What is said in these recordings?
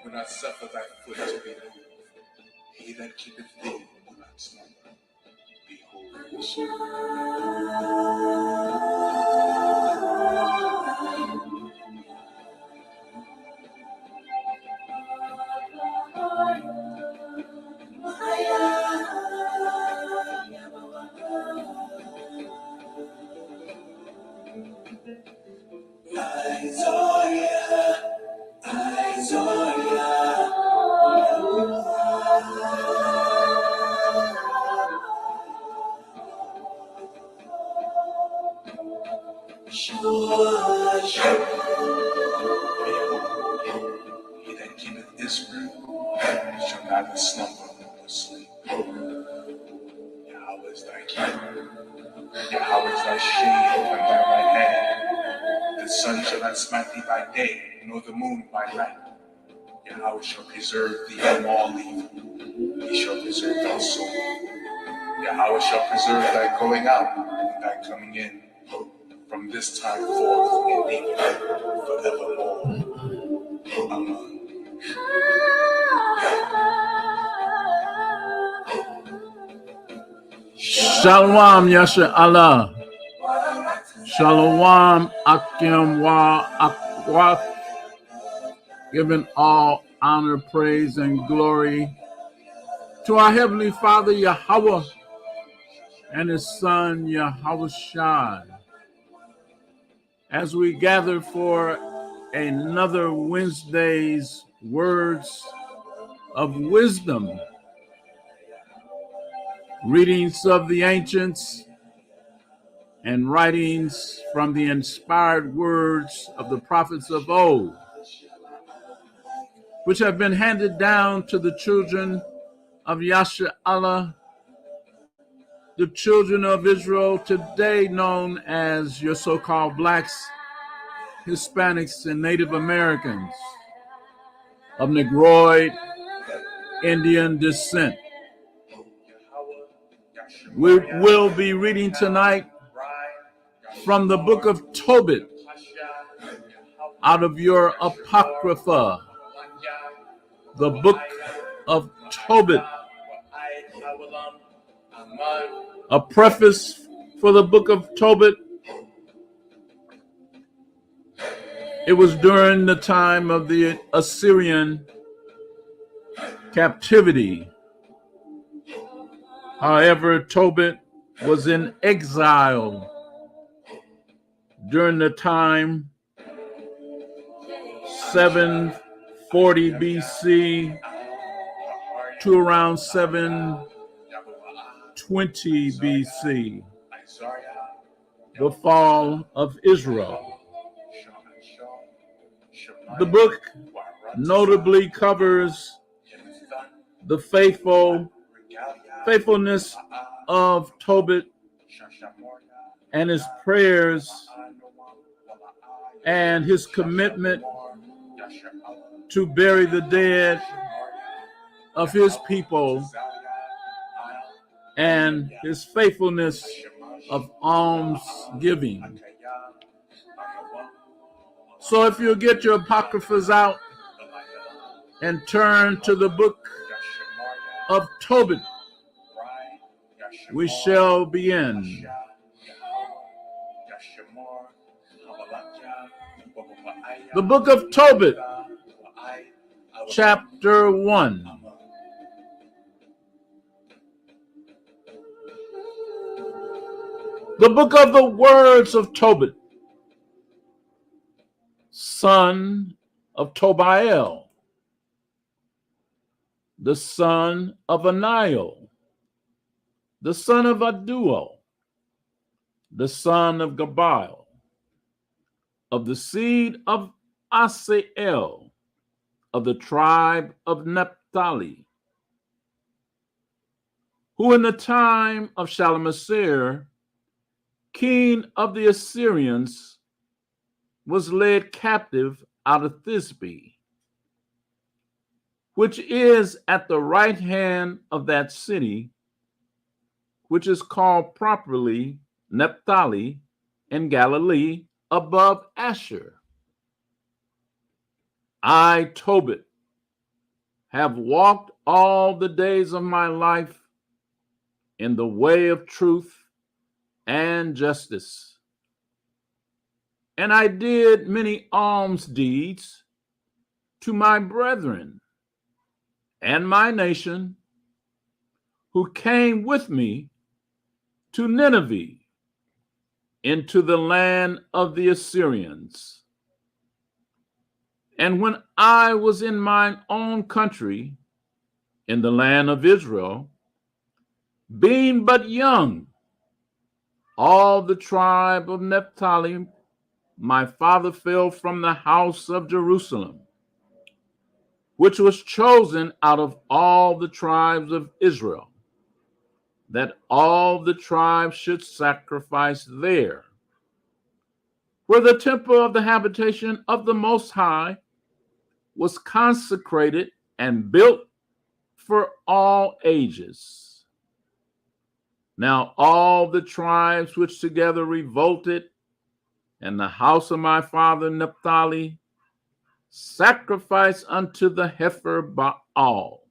will not suffer thy foot to be moved. He that keepeth thee will not slumber. Behold. He that keepeth Israel shall neither slumber nor sleep. Yahweh is thy keeper. Yahweh is thy shade upon thy right hand. The sun shall not smite thee by day, nor the moon by night. Yahweh shall preserve thee from all evil. He shall preserve thy soul. Yahweh shall preserve thy going out and thy coming in, from this time forth and even forevermore. Amen. Shalom, Yasha Allah. Shalom, Akim wa Akwath. Giving all honor, praise, and glory to our Heavenly Father, Yahweh, and His Son, Yahweh Shai. As we gather for another Wednesday's Words of Wisdom, readings of the ancients, and writings from the inspired words of the prophets of old, which have been handed down to the children of Yasha Allah, the children of Israel, today known as your so-called blacks, Hispanics, and Native Americans of Negroid Indian descent. We will be reading tonight from the book of Tobit, out of your Apocrypha, the book of Tobit. A preface for the book of Tobit. It was during the time of the Assyrian captivity. However, Tobit was in exile during the time 740 BC to around 720 BC, the fall of Israel. The book notably covers the faithfulness of Tobit and his prayers and his commitment to bury the dead of his people and his faithfulness of alms giving. So if you get your apocryphas out and turn to the book of Tobit, we shall begin. The book of Tobit, chapter 1. The book of the words of Tobit, son of Tobiel, the son of Aniel, the son of Aduel, the son of Gabael, of the seed of Asael, of the tribe of Naphtali, who in the time of Shalmaneser, king of the Assyrians, was led captive out of Thisbe, which is at the right hand of that city, which is called properly Naphtali in Galilee above Asher. I, Tobit, have walked all the days of my life in the way of truth and justice. And I did many alms deeds to my brethren and my nation who came with me to Nineveh, into the land of the Assyrians. And when I was in mine own country, in the land of Israel, being but young, all the tribe of Naphtali, my father, fell from the house of Jerusalem, which was chosen out of all the tribes of Israel, that all the tribes should sacrifice there, where the temple of the habitation of the Most High was consecrated and built for all ages. Now all the tribes which together revolted, and the house of my father Naphtali, sacrificed unto the heifer Baal.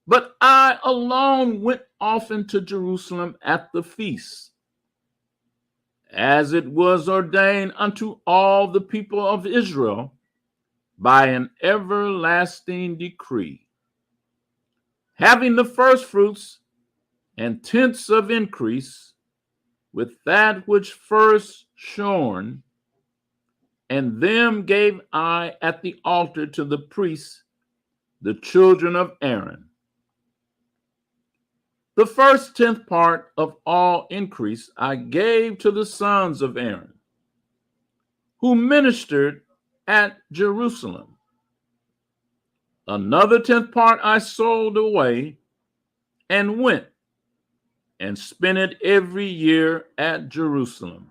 But I alone went often to Jerusalem at the feast, as it was ordained unto all the people of Israel by an everlasting decree, having the first fruits and tenths of increase, with that which first shorn, and them gave I at the altar to the priests, the children of Aaron. The first tenth part of all increase I gave to the sons of Aaron, who ministered at Jerusalem. Another tenth part I sold away and went and spent it every year at Jerusalem.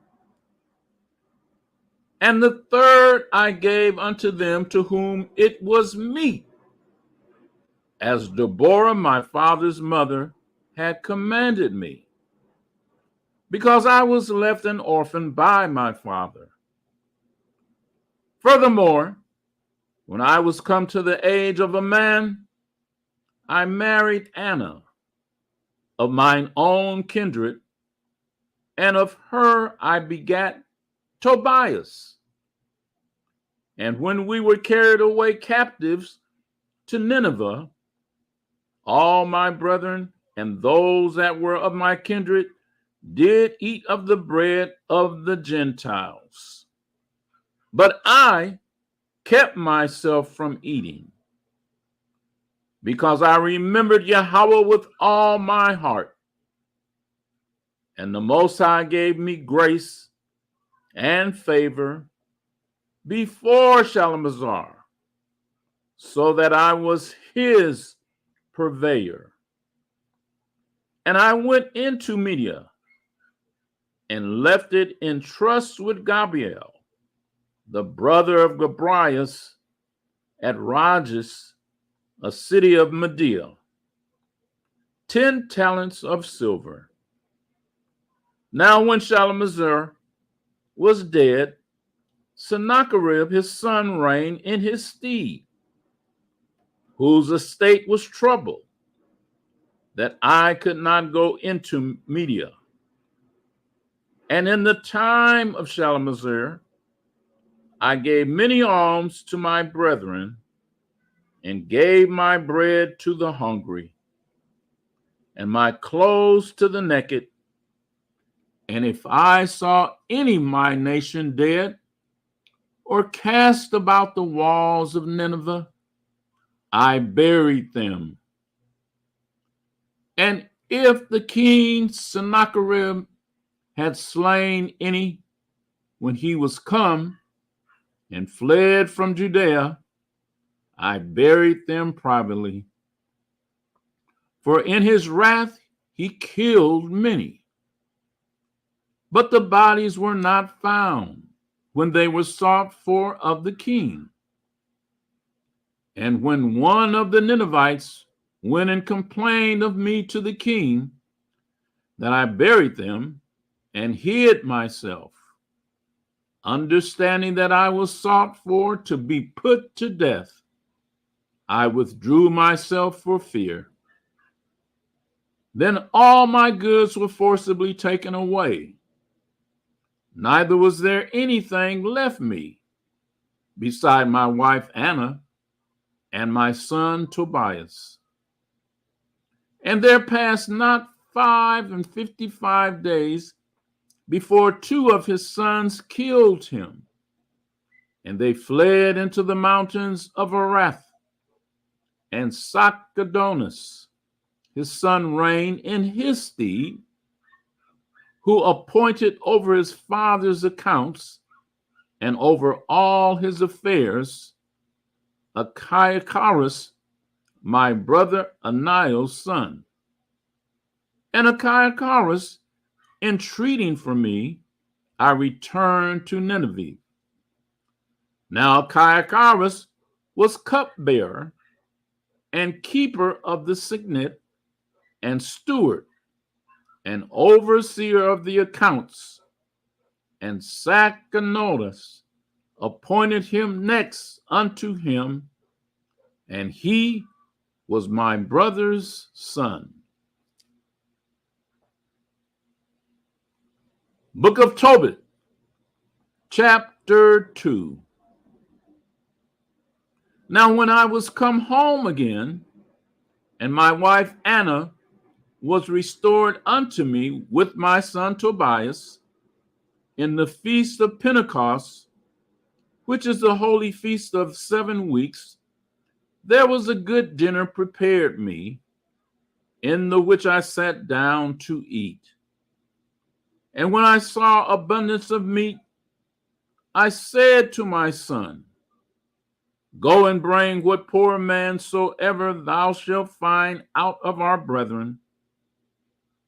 And the third I gave unto them to whom it was meet, as Deborah my father's mother had commanded me, because I was left an orphan by my father. Furthermore, when I was come to the age of a man, I married Anna, of mine own kindred, and of her I begat Tobias. And when we were carried away captives to Nineveh, all my brethren and those that were of my kindred did eat of the bread of the Gentiles. But I kept myself from eating, because I remembered Yahweh with all my heart. And the Most High gave me grace and favor before Shalmaneser, so that I was his purveyor. And I went into Media and left it in trust with Gabriel, the brother of Gabrias, at Rages, a city of Media, 10 talents of silver. Now when Shalmaneser was dead, Sennacherib his son reigned in his stead, whose estate was troubled, that I could not go into Media. And in the time of Shalmaneser, I gave many alms to my brethren, and gave my bread to the hungry, and my clothes to the naked. And if I saw any of my nation dead, or cast about the walls of Nineveh, I buried them. And if the king Sennacherib had slain any when he was come and fled from Judea, I buried them privately. For in his wrath he killed many. But the bodies were not found when they were sought for of the king. And when one of the Ninevites went and complained of me to the king, that I buried them and hid myself, understanding that I was sought for to be put to death, I withdrew myself for fear. Then all my goods were forcibly taken away. Neither was there anything left me beside my wife Anna and my son Tobias. And there passed not 55 days before two of his sons killed him, and they fled into the mountains of Arath, and Sacadonis, his son, reigned in his stead, who appointed over his father's accounts and over all his affairs Achiacharus, my brother Aniel's son. And Achiacharus, entreating for me, I returned to Nineveh. Now Achiacharus was cupbearer and keeper of the signet and steward and overseer of the accounts, and Sacerdotus appointed him next unto him, and he was my brother's son. Book of Tobit, chapter 2. Now when I was come home again, and my wife Anna was restored unto me with my son Tobias, in the feast of Pentecost, which is the holy feast of 7 weeks, there was a good dinner prepared me, in the which I sat down to eat. And when I saw abundance of meat, I said to my son, Go and bring what poor man soever thou shalt find out of our brethren,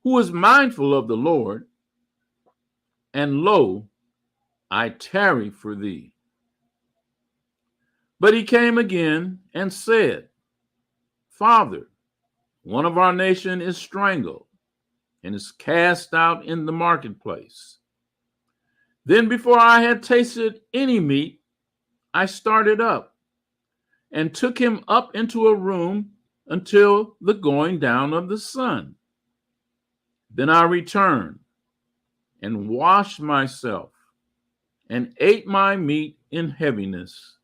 who is mindful of the Lord, and lo, I tarry for thee. But he came again and said, Father, one of our nation is strangled and is cast out in the marketplace. Then before I had tasted any meat, I started up and took him up into a room until the going down of the sun. Then I returned and washed myself and ate my meat in heaviness,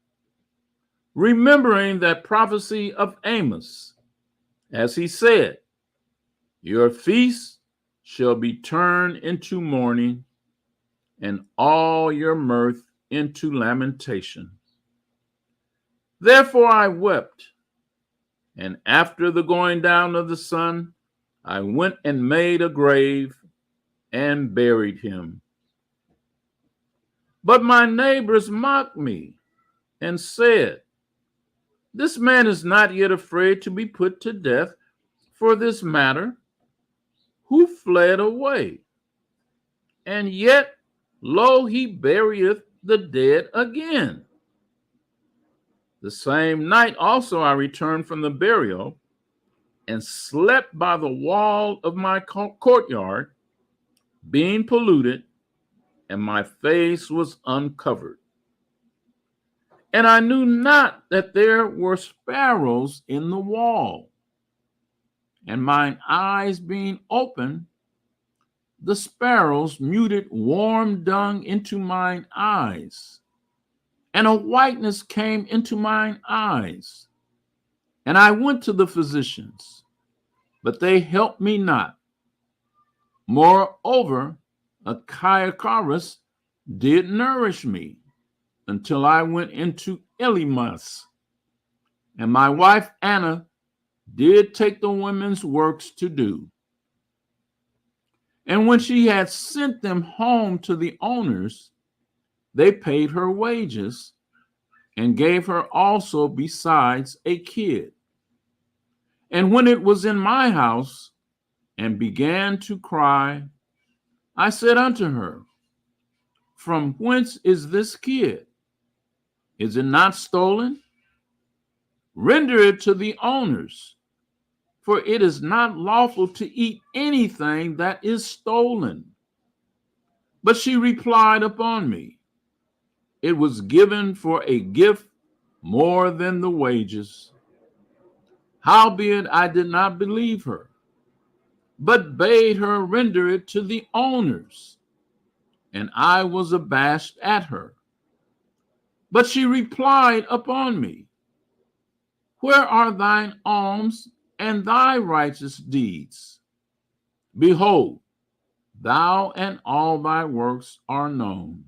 remembering that prophecy of Amos, as he said, Your feast shall be turned into mourning, and all your mirth into lamentation. Therefore I wept, and after the going down of the sun, I went and made a grave and buried him. But my neighbors mocked me and said, This man is not yet afraid to be put to death for this matter, who fled away. And yet, lo, he burieth the dead again. The same night also I returned from the burial and slept by the wall of my courtyard, being polluted, and my face was uncovered. And I knew not that there were sparrows in the wall. And mine eyes being open, the sparrows muted warm dung into mine eyes, and a whiteness came into mine eyes. And I went to the physicians, but they helped me not. Moreover, Achiacharus did nourish me until I went into IQAhmath. And my wife Anna did take the women's works to do. And when she had sent them home to the owners, they paid her wages and gave her also besides a kid. And when it was in my house and began to cry, I said unto her, From whence is this kid? Is it not stolen? Render it to the owners, for it is not lawful to eat anything that is stolen. But she replied upon me, It was given for a gift more than the wages. Howbeit I did not believe her, but bade her render it to the owners, and I was abashed at her. But she replied upon me, Where are thine alms and thy righteous deeds? Behold, thou and all thy works are known.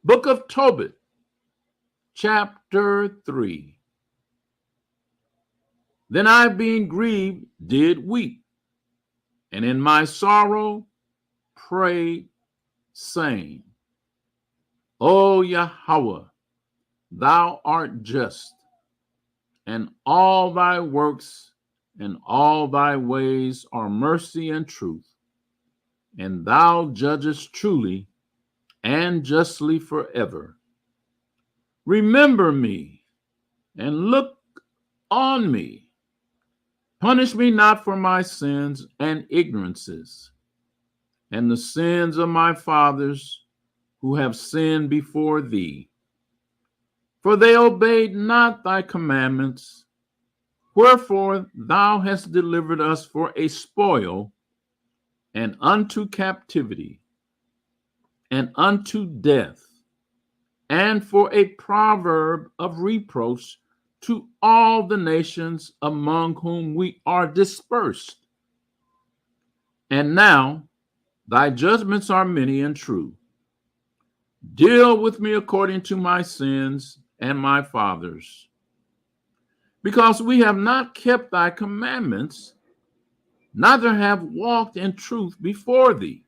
Book of Tobit, chapter 3. Then I, being grieved, did weep, and in my sorrow prayed, saying, O Yahweh, thou art just, and all thy works and all thy ways are mercy and truth, and thou judgest truly and justly forever. Remember me and look on me. Punish me not for my sins and ignorances, and the sins of my fathers who have sinned before thee. For they obeyed not thy commandments, wherefore thou hast delivered us for a spoil, and unto captivity, and unto death, and for a proverb of reproach to all the nations among whom we are dispersed. And now thy judgments are many and true. Deal with me according to my sins and my fathers, because we have not kept thy commandments, neither have walked in truth before thee.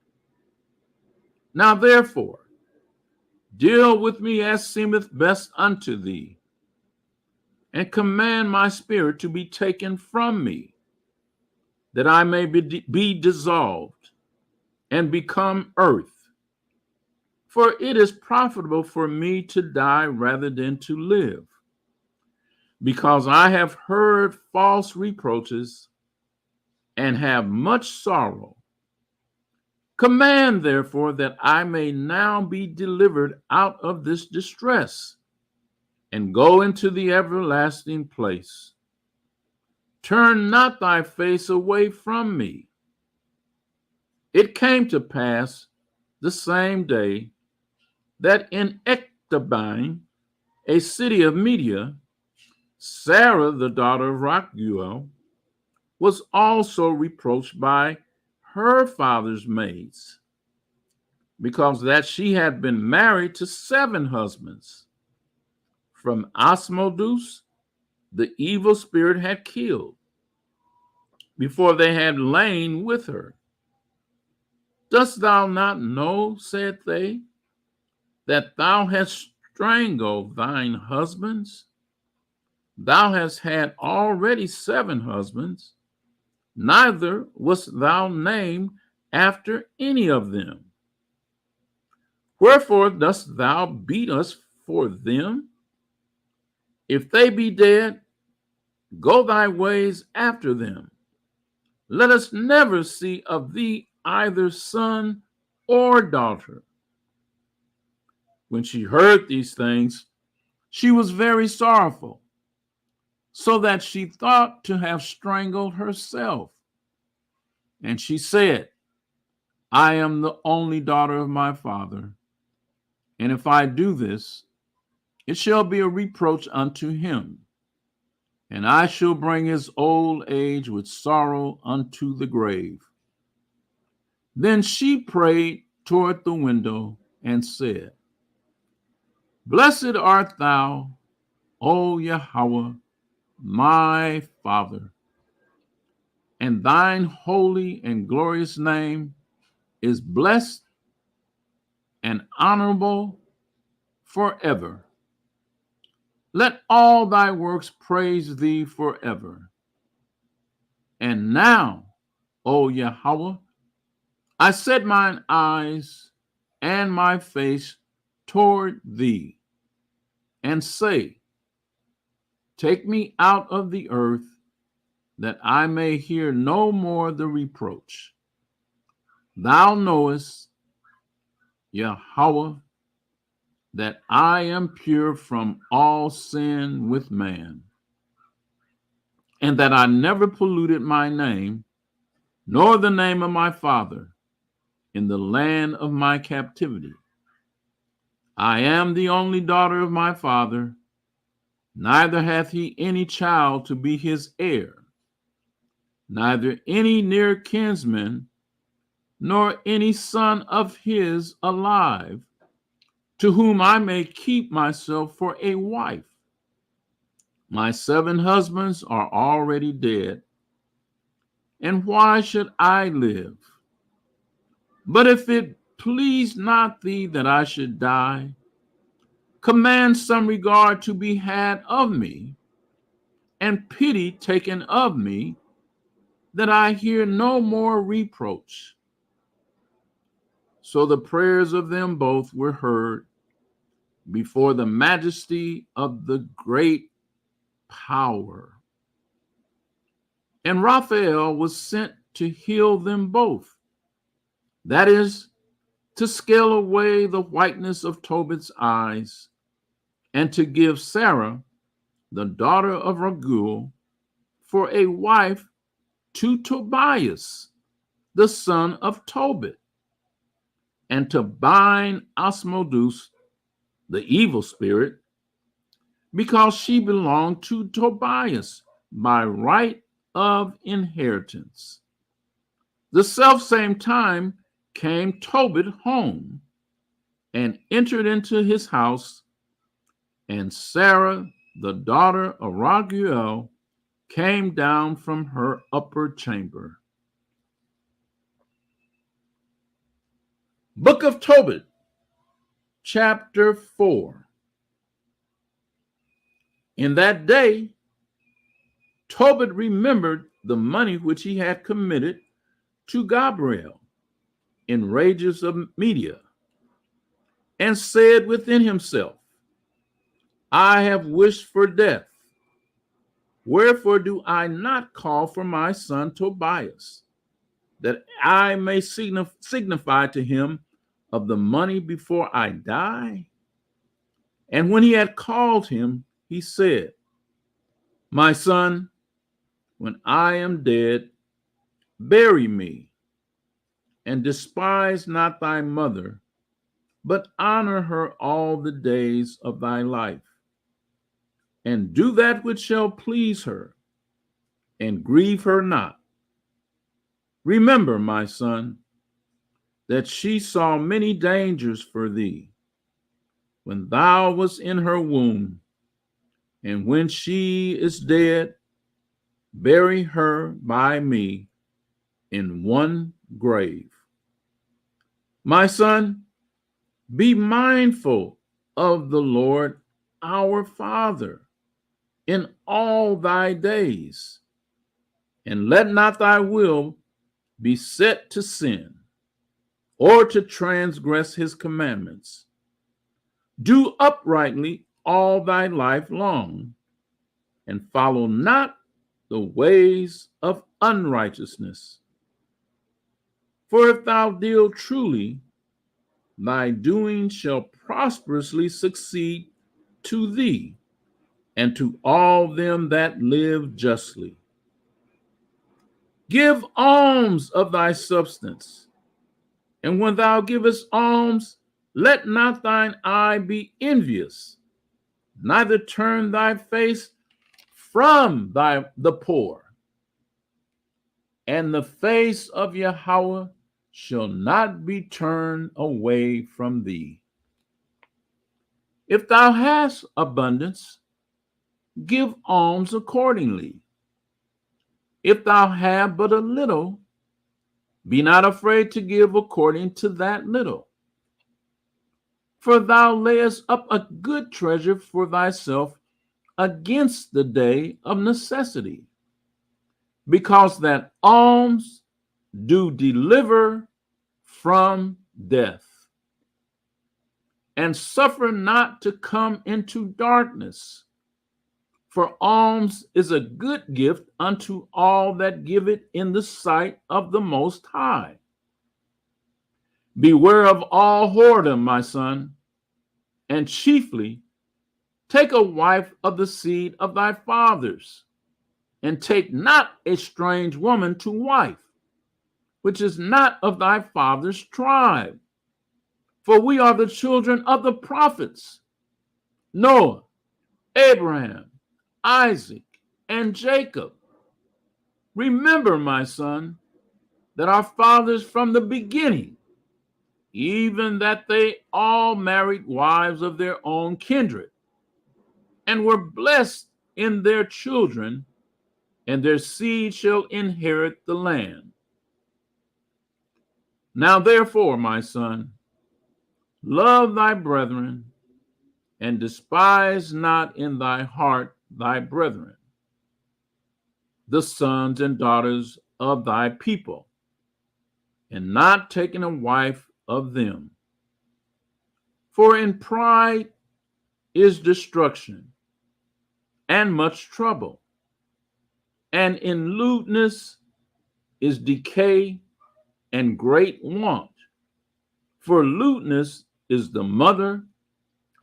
Now therefore, deal with me as seemeth best unto thee, and command my spirit to be taken from me, that I may be dissolved and become earth. For it is profitable for me to die rather than to live, because I have heard false reproaches and have much sorrow. Command, therefore, that I may now be delivered out of this distress, and go into the everlasting place. Turn not thy face away from me. It came to pass the same day that in Ectabine, a city of Media, Sarah, the daughter of Raguel, was also reproached by her father's maids, because that she had been married to 7 husbands. From Asmodeus, the evil spirit had killed, before they had lain with her. Dost thou not know, said they, that thou hast strangled thine husbands? Thou hast had already 7 husbands, neither wast thou named after any of them. Wherefore dost thou beat us for them? If they be dead, go thy ways after them. Let us never see of thee either son or daughter. When she heard these things, she was very sorrowful, so that she thought to have strangled herself. And she said, I am the only daughter of my father, and if I do this, it shall be a reproach unto him, and I shall bring his old age with sorrow unto the grave. Then she prayed toward the window and said, Blessed art thou, O Yahweh, my Father, and thine holy and glorious name is blessed and honorable forever. Let all thy works praise thee forever. And now, O Yahweh, I set mine eyes and my face toward thee, and say, Take me out of the earth, that I may hear no more the reproach. Thou knowest, Yahweh, that I am pure from all sin with man, and that I never polluted my name, nor the name of my father, in the land of my captivity. I am the only daughter of my father, neither hath he any child to be his heir, neither any near kinsman, nor any son of his alive, to whom I may keep myself for a wife. My 7 husbands are already dead, and why should I live? But if it please not thee that I should die, command some regard to be had of me, and pity taken of me, that I hear no more reproach. So the prayers of them both were heard before the majesty of the great power. And Raphael was sent to heal them both, that is, to scale away the whiteness of Tobit's eyes, and to give Sarah, the daughter of Raguel, for a wife to Tobias, the son of Tobit, and to bind Asmodeus, the evil spirit, because she belonged to Tobias by right of inheritance. The selfsame time came Tobit home and entered into his house, and Sarah, the daughter of Raguel, came down from her upper chamber. Book of Tobit, chapter 4. In that day, Tobit remembered the money which he had committed to Gabriel in Rages of Media, and said within himself, I have wished for death. Wherefore do I not call for my son Tobias, that I may signify to him of the money before I die? And when he had called him, he said, My son, when I am dead, bury me, and despise not thy mother, but honor her all the days of thy life, and do that which shall please her, and grieve her not. Remember, my son, that she saw many dangers for thee when thou wast in her womb, and when she is dead, bury her by me in one grave. My son, be mindful of the Lord our Father in all thy days, and let not thy will be set to sin, or to transgress his commandments. Do uprightly all thy life long, and follow not the ways of unrighteousness. For if thou deal truly, thy doing shall prosperously succeed to thee, and to all them that live justly. Give alms of thy substance, and when thou givest alms, let not thine eye be envious, neither turn thy face from the poor. And the face of Yahweh shall not be turned away from thee. If thou hast abundance, give alms accordingly. If thou have but a little, be not afraid to give according to that little. For thou layest up a good treasure for thyself against the day of necessity, because that alms do deliver from death. And suffer not to come into darkness, for alms is a good gift unto all that give it in the sight of the Most High. Beware of all whoredom, my son, and chiefly take a wife of the seed of thy fathers, and take not a strange woman to wife, which is not of thy father's tribe. For we are the children of the prophets, Noah, Abraham, Isaac, and Jacob. Remember, my son, that our fathers from the beginning, even that they all married wives of their own kindred, and were blessed in their children, and their seed shall inherit the land. Now therefore, my son, love thy brethren, and despise not in thy heart thy brethren, the sons and daughters of thy people, and not taking a wife of them. For in pride is destruction, and much trouble, and in lewdness is decay and great want. For lewdness is the mother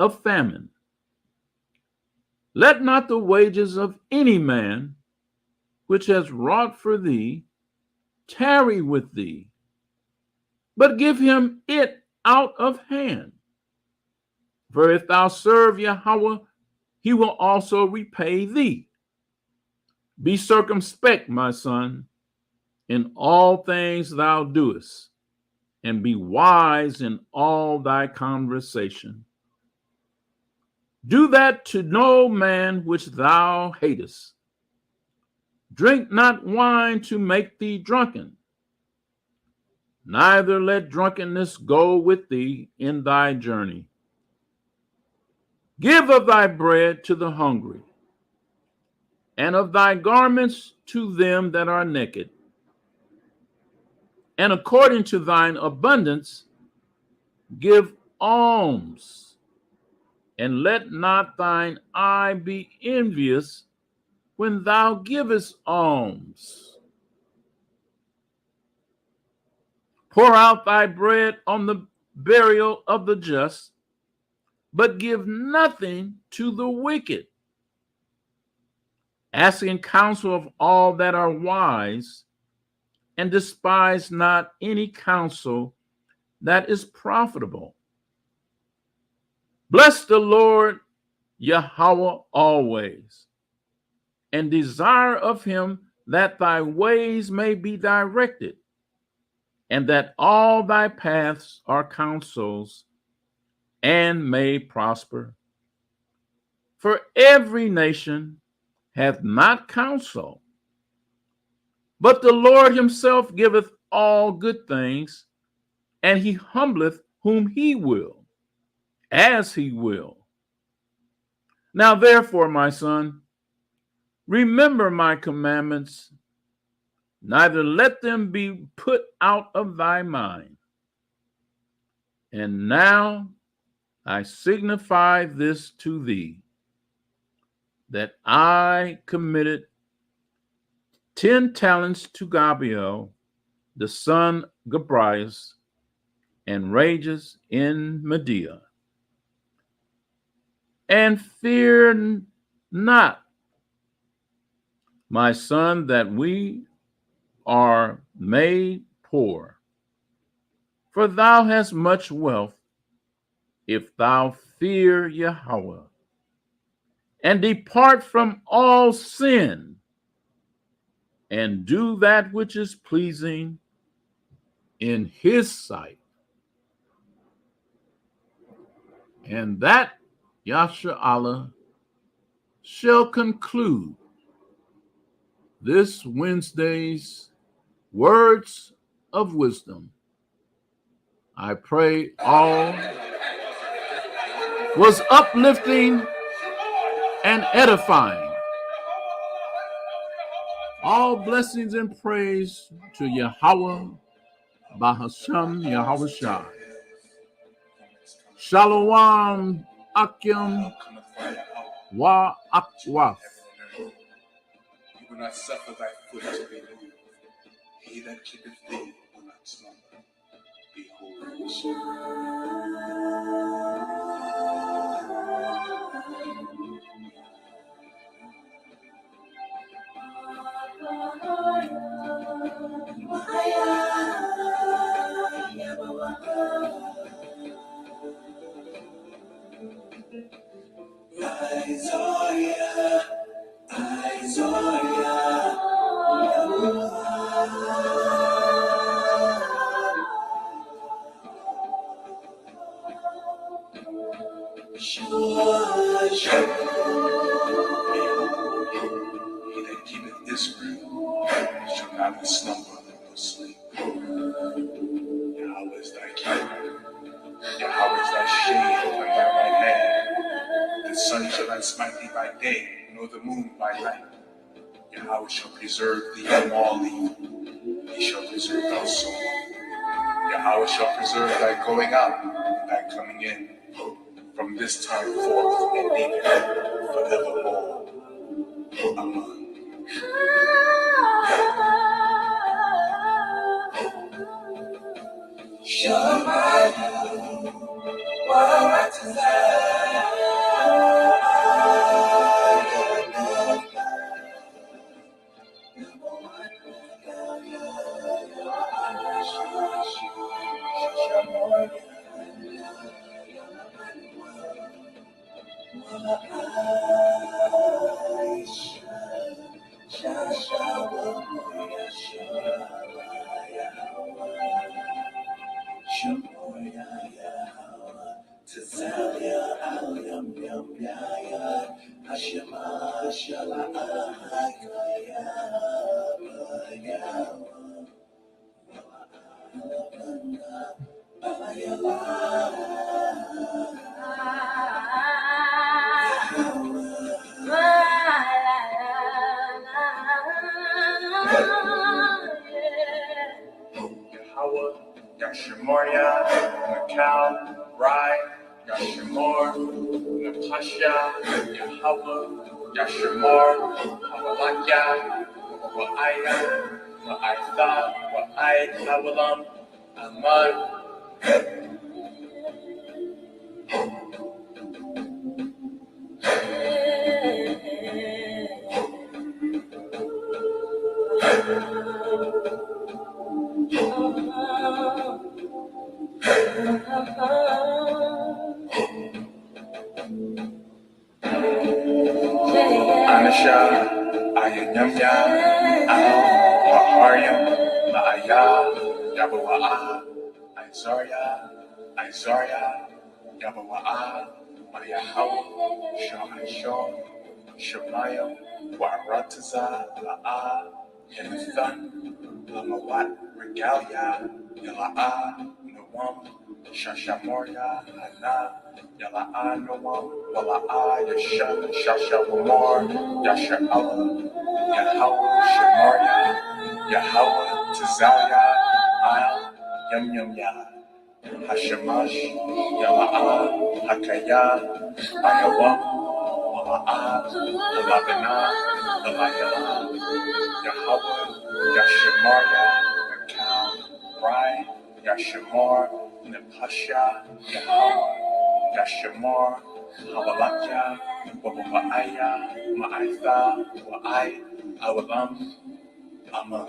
of famine. Let not the wages of any man which has wrought for thee tarry with thee, but give him it out of hand. For if thou serve Yahweh, he will also repay thee. Be circumspect, my son, in all things thou doest, and be wise in all thy conversation. Do that to no man which thou hatest. Drink not wine to make thee drunken, neither let drunkenness go with thee in thy journey. Give of thy bread to the hungry, and of thy garments to them that are naked, and according to thine abundance give alms, and let not thine eye be envious when thou givest alms. Pour out thy bread on the burial of the just, but give nothing to the wicked, asking counsel of all that are wise, and despise not any counsel that is profitable. Bless the Lord Yahweh always, and desire of him that thy ways may be directed, and that all thy paths are counsels, and may prosper. For every nation hath not counsel, but the Lord himself giveth all good things, and he humbleth whom he will, as he will. Now therefore, my son, remember my commandments, neither let them be put out of thy mind. And now I signify this to thee, that I committed 10 talents to Gabriel, the son Gabrias, and rages in Media. And fear not, my son, that we are made poor, for thou hast much wealth, if thou fear Yahweh, and depart from all sin, and do that which is pleasing in his sight. And that, Yasha Allah, shall conclude this Wednesday's Words of Wisdom. I pray all was uplifting and edifying. All blessings and praise to Yahweh, Bahasham Yahweh Shah. Shalom Akim Wa Akwaf. You will not suffer thy foot to be moved. He that keepeth thee will not slumber. Behold. He that keepeth Israel shall not slumber nor sleep. Yahweh is thy keeper. Yahweh is thy shade upon thy right hand. The sun shall not smite thee by day, nor the moon by night. Yahweh shall preserve thee from all evil. He shall preserve thy soul. Yahweh shall preserve thy going out and thy coming in, from this time forth and even forevermore. Amen. Yahweh, Yashamoria, Makal, Rai, Yashamor, Napasha, Yahweh, Yashamor, Hawalakya, Wa'aya, Wa'aitha, Wa'ai, Hawalam, Aman. Anasha, Ayanyamya, Al, Maharyam, Maaya, Yabawa'a, Isaiah, Yabawa'a, Mayahaw, Shahashon, Shemayim, Warataza, La'a, Yenathan, Lamawat, Regalia, Yala'a, Nawam, Shashamoria, Hana, Yala'a, Nawam, Wala'a, Yashan, Shashawamor, Yasha'ala, Yahweh, Shemoria, Yahweh, Tizalia, Al, Yum Yum Ya, Hashemash, Yala'a, Hakaya, Ayawam, Wala'a, Alabana, Alayala, Yahweh, Yashemaria, Makal, Rai, Yashemar, Nepasha, Yahweh, Yashemar, Hawalakya, Wabawa'aya, Ma'aitha, Wa'ai, Awalam, Aman.